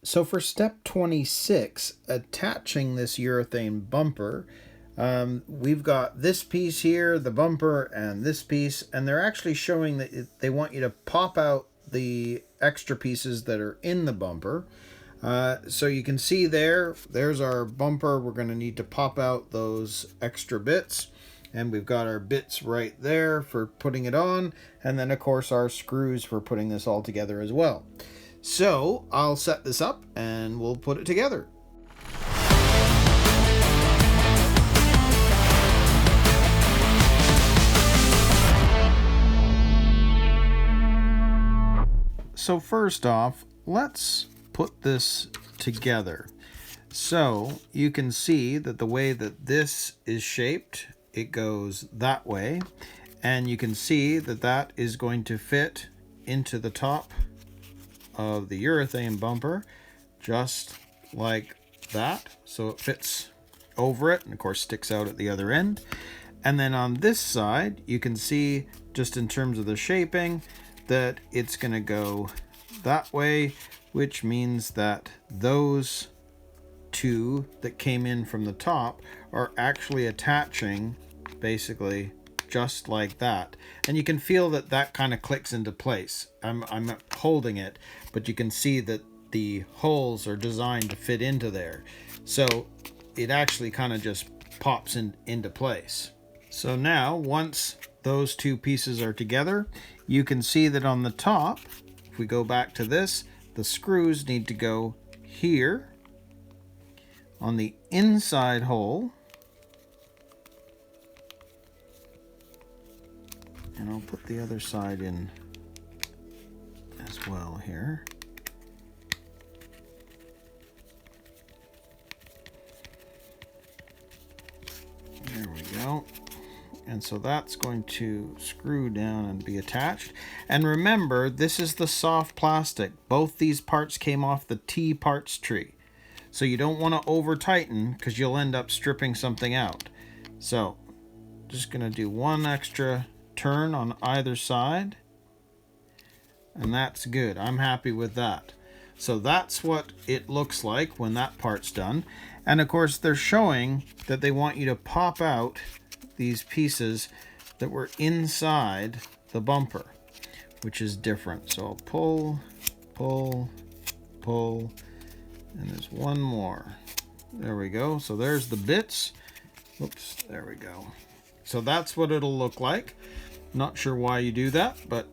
So for step 26, attaching this urethane bumper, we've got this piece here, the bumper, and this piece, and they're actually showing that they want you to pop out the extra pieces that are in the bumper. So you can see there's our bumper. We're going to need to pop out those extra bits. And we've got our bits right there for putting it on. And then, of course, our screws for putting this all together as well. So I'll set this up and we'll put it together. So first off, let's put this together. So you can see that the way that this is shaped, it goes that way. And you can see that that is going to fit into the top of the urethane bumper just like that, so it fits over it and of course sticks out at the other end. And then on this side you can see, just in terms of the shaping, that it's going to go that way, which means that those two that came in from the top are actually attaching basically just like that. And you can feel that that kind of clicks into place. I'm holding it, but you can see that the holes are designed to fit into there. So it actually kind of just pops into place. So now, once those two pieces are together, you can see that on the top, if we go back to this, the screws need to go here on the inside hole. And I'll put the other side in as well here. There we go. And so that's going to screw down and be attached. And remember, this is the soft plastic. Both these parts came off the T parts tree. So you don't want to over tighten because you'll end up stripping something out. So just going to do one extra turn on either side, and that's good. I'm happy with that. So that's what it looks like when that part's done. And of course they're showing that they want you to pop out these pieces that were inside the bumper, which is different. So I'll pull, pull, pull, and there's one more. There we go. So there's the bits. Oops, there we go. So that's what it'll look like. Not sure why you do that, but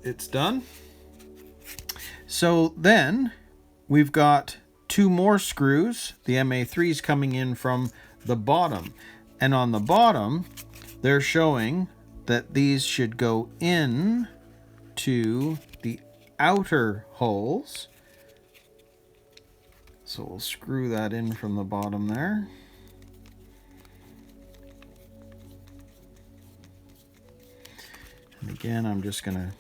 it's done. So then we've got two more screws, the MA3s, coming in from the bottom. And on the bottom, they're showing that these should go in to the outer holes. So we'll screw that in from the bottom there. And again, I'm just going to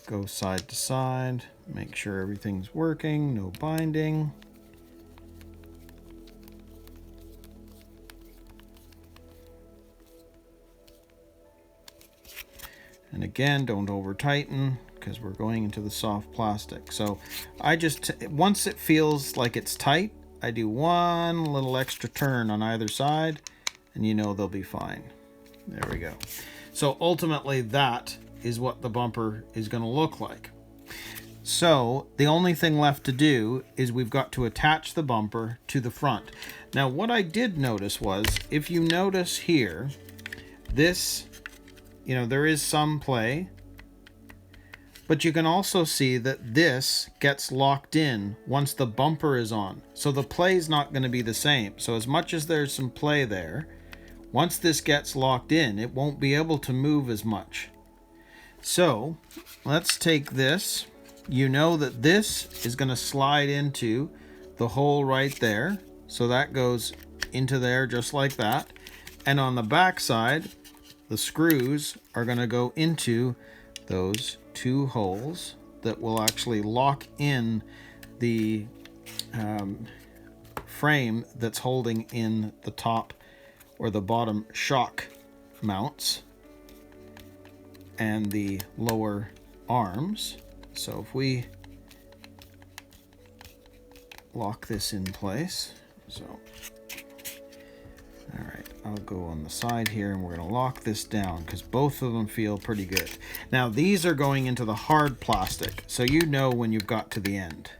go side to side, make sure everything's working, no binding. And again, don't over tighten because we're going into the soft plastic. So I just, once it feels like it's tight, I do one little extra turn on either side and you know they'll be fine. There we go. So ultimately that is what the bumper is going to look like. So the only thing left to do is we've got to attach the bumper to the front. Now what I did notice was, if you notice here, this, there is some play, but you can also see that this gets locked in once the bumper is on. So the play is not going to be the same. So as much as there's some play there, once this gets locked in, it won't be able to move as much. So let's take this. You know that this is going to slide into the hole right there. So that goes into there just like that. And on the back side, the screws are going to go into those two holes that will actually lock in the frame that's holding in the top or the bottom shock mounts and the lower arms. So if we lock this in place. So, all right, I'll go on the side here and we're going to lock this down because both of them feel pretty good. Now these are going into the hard plastic, so you know when you've got to the end.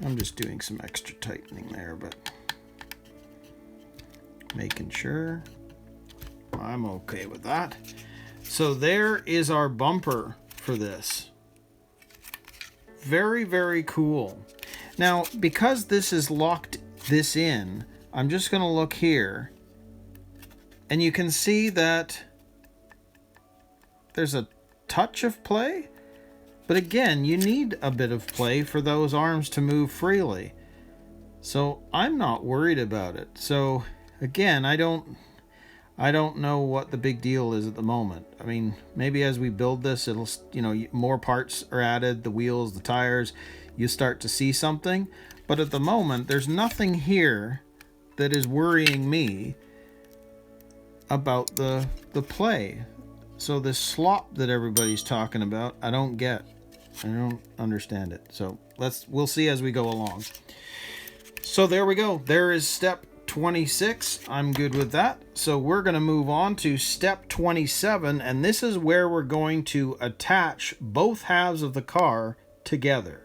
I'm just doing some extra tightening there, but making sure I'm okay with that. So there is our bumper for this. Very, very cool. Now, because this is locked this in, I'm just going to look here, and you can see that there's a touch of play. But again, you need a bit of play for those arms to move freely. So I'm not worried about it. So again, I don't know what the big deal is at the moment. I mean, maybe as we build this, it'll, you know, more parts are added, the wheels, the tires, you start to see something. But at the moment, there's nothing here that is worrying me about the play. So this slop that everybody's talking about, I don't get. I don't understand it. So we'll see as we go along. So there we go. There is step 26. I'm good with that. So we're going to move on to step 27, and this is where we're going to attach both halves of the car together.